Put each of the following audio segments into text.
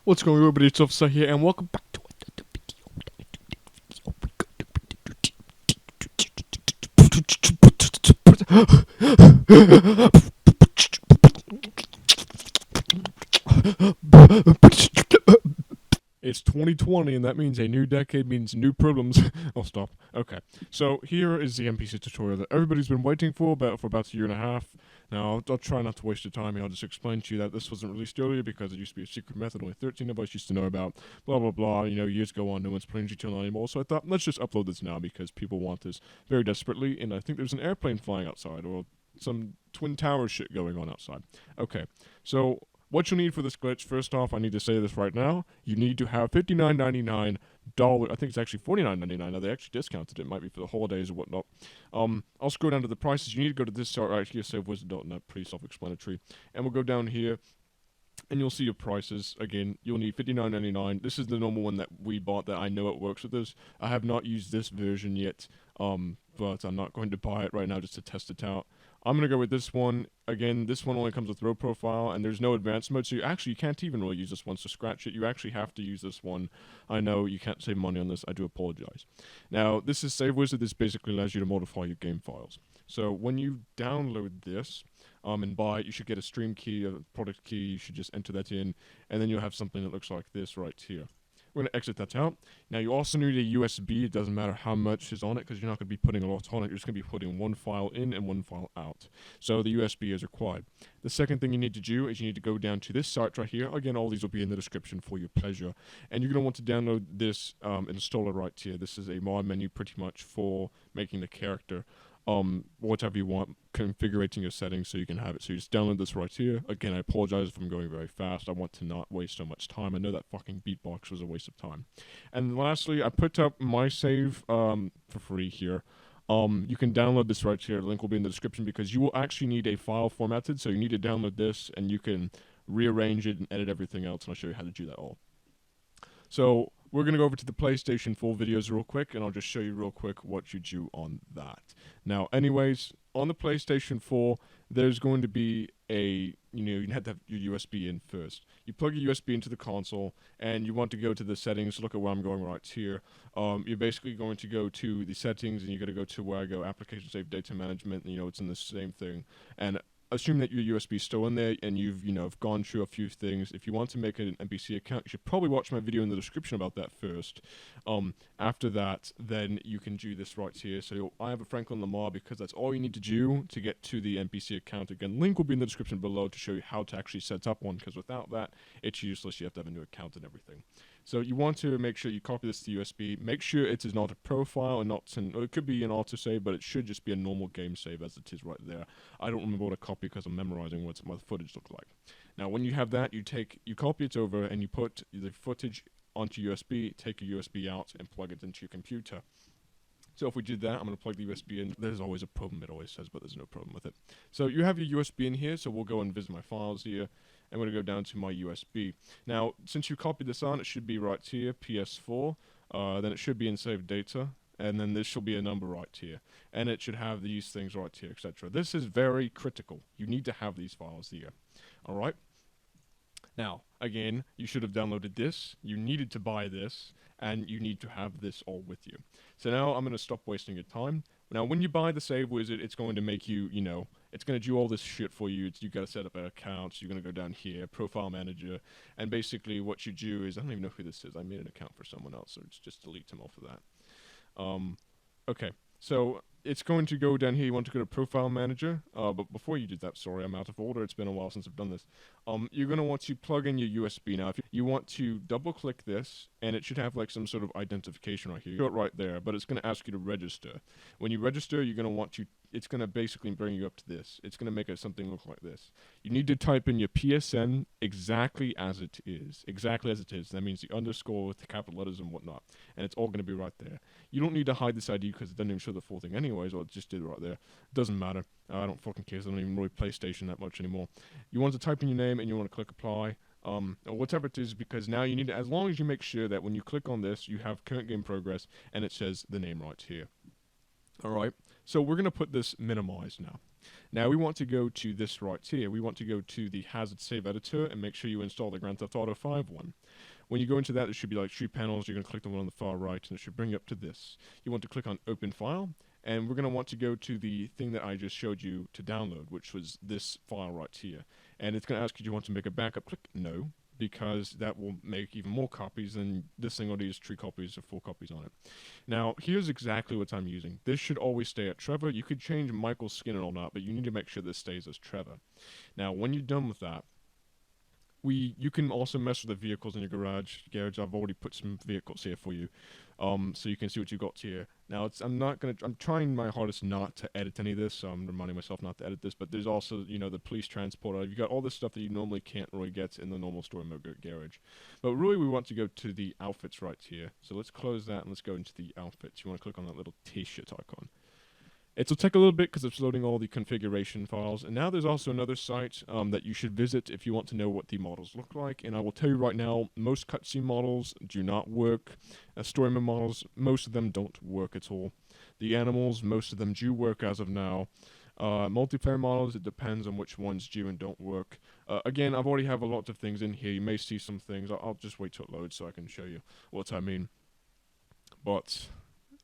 What's going on, everybody? It's Officer here, and welcome back to another video. It's 2020, and that means a new decade means new problems. I'll stop. Okay, so here is the NPC tutorial that everybody's been waiting for about a year and a half. Now, I'll try not to waste your time here. I'll just explain to you that this wasn't released earlier because it used to be a secret method only 13 of us used to know about. Blah, blah, blah. You know, years go on, no one's playing GTA anymore. So I thought, let's just upload this now because people want this very desperately. And I think there's an airplane flying outside or some Twin Tower shit going on outside. Okay, so what you'll need for this glitch, first off, I need to say this right now, you need to have $59.99, I think it's actually $49.99, now they actually discounted it, it might be for the holidays or whatnot. I'll scroll down to the prices, you need to go to this site right here, SaveWizard.net, pretty self-explanatory, and we'll go down here, and you'll see your prices. Again, you'll need $59.99, this is the normal one that we bought that I know it works with this. I have not used this version yet, but I'm not going to buy it right now just to test it out. I'm going to go with this one. Again, this one only comes with row profile, and there's no advanced mode, so you can't even really use this one, so scratch it. You actually have to use this one. I know you can't save money on this. I do apologize. Now, this is SaveWizard. This basically allows you to modify your game files. So when you download this and buy it, you should get a stream key, a product key. You should just enter that in, and then you'll have something that looks like this right here. We're going to exit that out. Now, you also need a USB. It doesn't matter how much is on it because you're not going to be putting a lot on it. You're just going to be putting one file in and one file out. So the USB is required. The second thing you need to do is you need to go down to this site right here. Again, all these will be in the description for your pleasure. And you're going to want to download this installer right here. This is a mod menu pretty much for making the character. Whatever you want, configuring your settings so you can have it. So you just download this right here. Again, I apologize if I'm going very fast. I want to not waste so much time. I know that fucking beatbox was a waste of time. And lastly, I put up my save for free here. You can download this right here. The link will be in the description because you will actually need a file formatted. So you need to download this and you can rearrange it and edit everything else. And I'll show you how to do that all. So we're going to go over to the PlayStation 4 videos real quick, and I'll just show you real quick what you do on that. Now, anyways, on the PlayStation 4, there's going to be you have to have your USB in first. You plug your USB into the console, and you want to go to the settings. Look at where I'm going right here. You're basically going to go to the settings, and you're going to go to where I go, Application Save Data Management, and, it's in the same thing. And assume that your USB is still in there and you've gone through a few things. If you want to make an NPC account, you should probably watch my video in the description about that first. After that, then you can do this right here. So I have a Franklin Lamar because that's all you need to do to get to the NPC account. Again, link will be in the description below to show you how to actually set up one, because without that, it's useless. You have to have a new account and everything. So you want to make sure you copy this to USB. Make sure it is not a profile and not it could be an autosave, but it should just be a normal game save as it is right there. I don't remember what to copy because I'm memorizing what my footage looks like. Now, when you have that, you copy it over and you put the footage onto USB, take a USB out and plug it into your computer. So if we did that, I'm going to plug the USB in. There's always a problem, it always says, but there's no problem with it. So you have your USB in here, so we'll go and visit my files here. I'm going to go down to my USB. Now, since you copied this on, it should be right here, PS4. Then it should be in SaveEditor. And then this should be a number right here. And it should have these things right here, etc. This is very critical. You need to have these files here. Alright? Now, again, you should have downloaded this. You needed to buy this. And you need to have this all with you. So now I'm going to stop wasting your time. Now, when you buy the SaveWizard, it's going to make you, it's going to do all this shit for you. You got to set up an account. So you're going to go down here, Profile Manager, and basically what you do is, I don't even know who this is. I made an account for someone else, so it's just delete them off of that. Okay, so it's going to go down here. You want to go to Profile Manager, but before you do that, sorry, I'm out of order. It's been a while since I've done this. You're going to want to plug in your USB. Now, if you want to double-click this, and it should have like some sort of identification right here. You got it right there, but it's going to ask you to register. When you register, you're going to want to, it's going to basically bring you up to this. It's going to make something look like this. You need to type in your PSN exactly as it is. Exactly as it is. That means the underscore with the capital letters and whatnot. And it's all going to be right there. You don't need to hide this ID because it doesn't even show the full thing anyways, or it just did right there. Doesn't matter. I don't fucking care. I don't even really play PlayStation that much anymore. You want to type in your name and you want to click apply. Or whatever it is, because now you need to, as long as you make sure that when you click on this, you have current game progress and it says the name right here. Alright, so we're going to put this minimized now. Now we want to go to this right here. We want to go to the Hazard Save Editor and make sure you install the Grand Theft Auto 5 one. When you go into that, there should be like 3 panels. You're going to click the one on the far right, and it should bring you up to this. You want to click on Open File, and we're going to want to go to the thing that I just showed you to download, which was this file right here. And it's going to ask you, do you want to make a backup? Click No, because that will make even more copies, and this thing already has 3 copies or 4 copies on it. Now, here's exactly what I'm using. This should always stay at Trevor. You could change Michael's skin and all that, but you need to make sure this stays as Trevor. Now, when you're done with that, you can also mess with the vehicles in your garage. I've already put some vehicles here for you, so you can see what you got here. Now, I'm trying my hardest not to edit any of this, so I'm reminding myself not to edit this, but there's also, the police transporter. You've got all this stuff that you normally can't really get in the normal story mode garage. But really, we want to go to the outfits right here. So let's close that, and let's go into the outfits. You want to click on that little t-shirt icon. It'll take a little bit because it's loading all the configuration files. And now there's also another site that you should visit if you want to know what the models look like. And I will tell you right now, most cutscene models do not work. Story mode models, most of them don't work at all. The animals, most of them do work as of now. Multiplayer models, it depends on which ones do and don't work. Again, I've already have a lot of things in here. You may see some things. I'll just wait till it loads so I can show you what I mean. But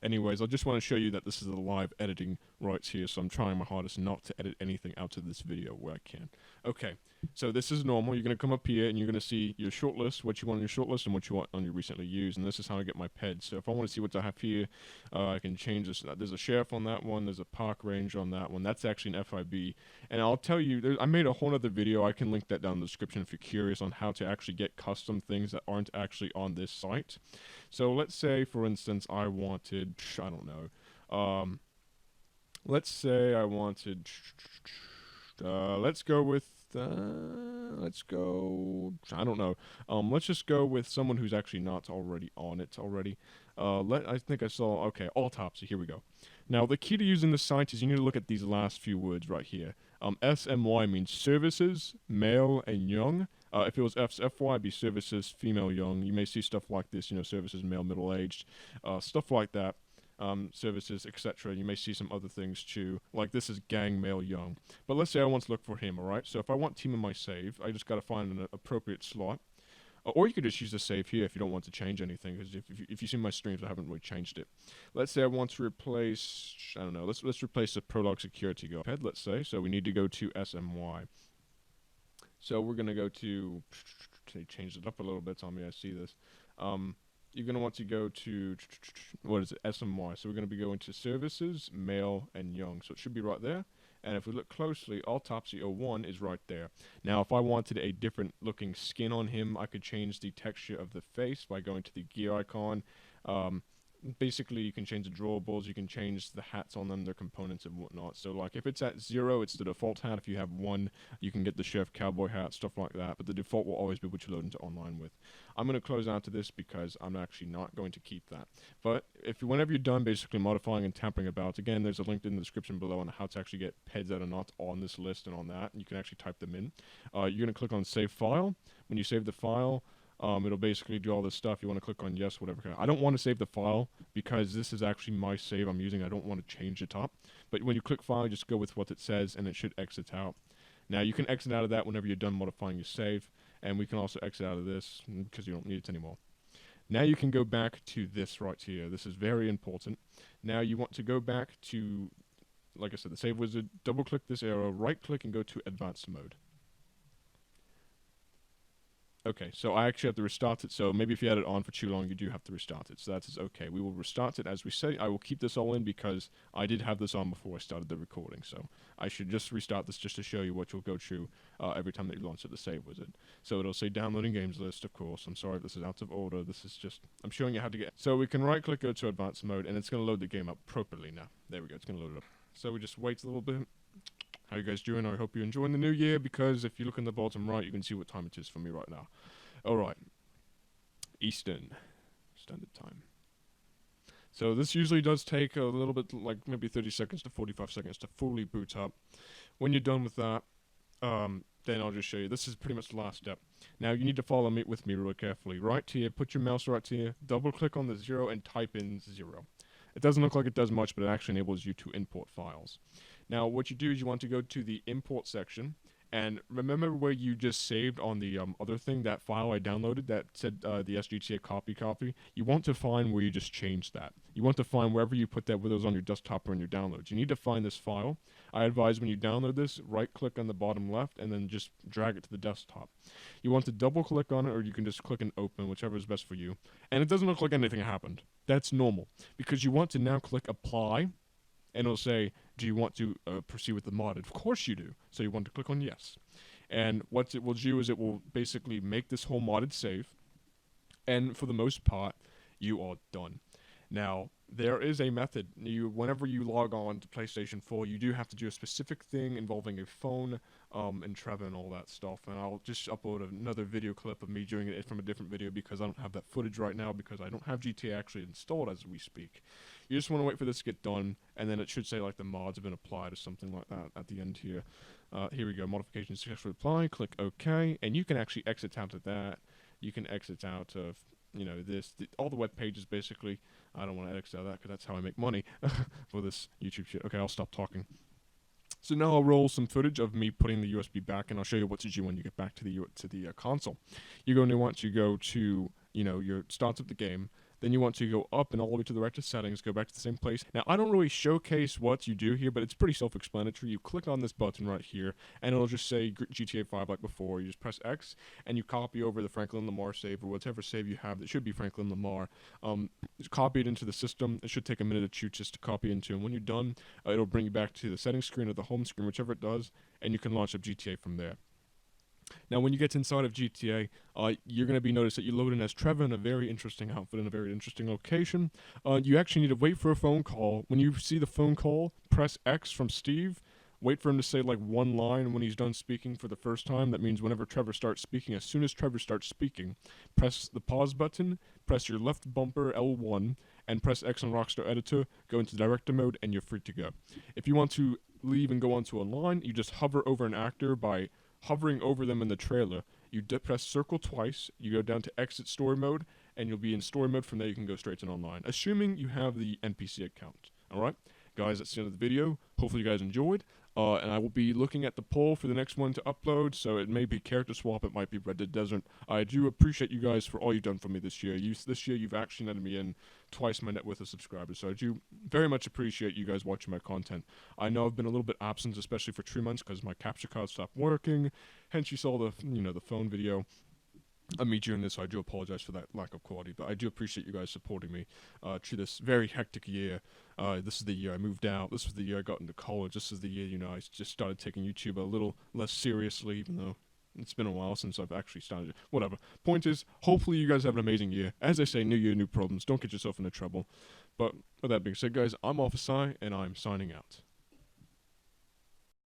anyways, I just want to show you that this is a live editing right here, so I'm trying my hardest not to edit anything out of this video where I can. Okay, so this is normal. You're going to come up here and you're going to see your shortlist, what you want on your shortlist and what you want on your recently used, and this is how I get my PEDS. So if I want to see what I have here, I can change this. There's a sheriff on that one, there's a park ranger on that one. That's actually an FIB, and I'll tell you, I made a whole other video. I can link that down in the description if you're curious on how to actually get custom things that aren't actually on this site. So let's say, for instance, I wanted, I don't know, let's say I wanted, let's go, I don't know, let's just go with someone who's actually not already on it already. I think I saw, okay, autopsy, here we go. Now, the key to using this site is you need to look at these last few words right here. SMY means services, male and young. If it was FY, it'd be services, female, young. You may see stuff like this, services, male, middle-aged, stuff like that. Services, etc. You may see some other things too, like this is gang, male, young. But let's say I want to look for him, alright? So if I want team in my save, I just got to find an appropriate slot. Or you could just use the save here if you don't want to change anything, because if you see my streams, I haven't really changed it. Let's say I want to replace, I don't know, let's replace the prologue security guard, let's say. So we need to go to SMY. So we're going to go to, they changed it up a little bit, Tommy, I see this. You're going to want to go to, what is it, SMY. So we're going to be going to services, male, and young. So it should be right there. And if we look closely, Autopsy 01 is right there. Now, if I wanted a different looking skin on him, I could change the texture of the face by going to the gear icon. Basically, you can change the drawables, you can change the hats on them, their components and whatnot. So, like, if it's at 0, it's the default hat. If you have 1, you can get the Sheriff Cowboy hat, stuff like that. But the default will always be what you load into online with. I'm going to close out to this because I'm actually not going to keep that. But whenever you're done basically modifying and tampering about, again, there's a link in the description below on how to actually get PEDS that are not on this list and on that. And you can actually type them in. You're going to click on Save File. When you save the file, it'll basically do all this stuff. You want to click on yes, whatever. I don't want to save the file because this is actually my save I'm using. I don't want to change the top. But when you click file, just go with what it says and it should exit out. Now you can exit out of that whenever you're done modifying your save. And we can also exit out of this because you don't need it anymore. Now you can go back to this right here. This is very important. Now you want to go back to, like I said, the SaveWizard. Double click this arrow, right click and go to advanced mode. Okay, so I actually have to restart it, so maybe if you had it on for too long, you do have to restart it. So that's okay. We will restart it as we say. I will keep this all in because I did have this on before I started the recording, so I should just restart this just to show you what you'll go through every time that you launch the SaveWizard. So it'll say downloading games list, of course. I'm sorry if this is out of order. This is just, I'm showing you how to get. So we can right-click, go to advanced mode, and it's going to load the game up properly now. There we go, it's going to load it up. So we just wait a little bit. How you guys doing? I hope you're enjoying the new year, because if you look in the bottom right, you can see what time it is for me right now. Alright. Eastern Standard Time. So this usually does take a little bit, like maybe 30 seconds to 45 seconds to fully boot up. When you're done with that, then I'll just show you. This is pretty much the last step. Now you need to follow me with me really carefully. Right here, put your mouse right here, double click on the 0 and type in 0. It doesn't look like it does much, but it actually enables you to import files. Now, what you do is you want to go to the import section, and remember where you just saved on the other thing, that file I downloaded that said the SGTA copy. You want to find where you just changed that. You want to find wherever you put that, whether it was on your desktop or in your downloads. You need to find this file. I advise when you download this, right-click on the bottom left, and then just drag it to the desktop. You want to double-click on it, or you can just click and open, whichever is best for you. And it doesn't look like anything happened. That's normal, because you want to now click Apply, and it'll say, do you want to proceed with the mod? Of course you do. So you want to click on yes. And what it will do is it will basically make this whole modded save. And for the most part, you are done. Now, there is a method. Whenever you log on to PlayStation 4, you do have to do a specific thing involving a phone, and Trevor and all that stuff. And I'll just upload another video clip of me doing it from a different video because I don't have that footage right now because I don't have GTA actually installed as we speak. You just want to wait for this to get done, and then it should say like the mods have been applied or something like that at the end here. Here we go, modifications successfully applied, click OK, and you can actually exit out of that. You can exit out of, all the web pages basically. I don't want to exit out of that because that's how I make money for this YouTube shit. Okay, I'll stop talking. So now I'll roll some footage of me putting the USB back, and I'll show you what to do when you get back to the console. You're going to want to go to, your start up the game. Then you want to go up and all the way to the right to settings, go back to the same place. Now, I don't really showcase what you do here, but it's pretty self-explanatory. You click on this button right here, and it'll just say GTA 5 like before. You just press X, and you copy over the Franklin Lamar save, or whatever save you have that should be Franklin Lamar. Just copy it into the system. It should take a minute or two just to copy into, and when you're done, it'll bring you back to the settings screen or the home screen, whichever it does, and you can launch up GTA from there. Now, when you get inside of GTA, you're going to be noticed that you load in as Trevor in a very interesting outfit in a very interesting location. You actually need to wait for a phone call. When you see the phone call, press X from Steve. Wait for him to say like one line when he's done speaking for the first time. That means whenever Trevor starts speaking, as soon as Trevor starts speaking, press the pause button, press your left bumper L1, and press X on Rockstar Editor, go into director mode, and you're free to go. If you want to leave and go onto a line, you just hover over an actor by hovering over them in the trailer. You press circle twice, you go down to exit story mode, and you'll be in story mode. From there you can go straight to online, assuming you have the NPC account. Alright, guys, that's the end of the video. Hopefully you guys enjoyed, and I will be looking at the poll for the next one to upload, so it may be character swap, it might be Red Dead Desert. I do appreciate you guys for all you've done for me this year. This year you've actually letted me in twice my net worth of subscribers, so I do very much appreciate you guys watching my content. I know I've been a little bit absent, especially for 2 months, because my capture card stopped working, hence you saw the, the phone video of me doing this, so I do apologize for that lack of quality, but I do appreciate you guys supporting me through this very hectic year. This is the year I moved out, this was the year I got into college, this is the year, I just started taking YouTube a little less seriously, even though it's been a while since I've actually started it. Whatever. Point is, hopefully you guys have an amazing year. As I say, new year, new problems. Don't get yourself into trouble. But with that being said, guys, I'm Officer, and I'm signing out.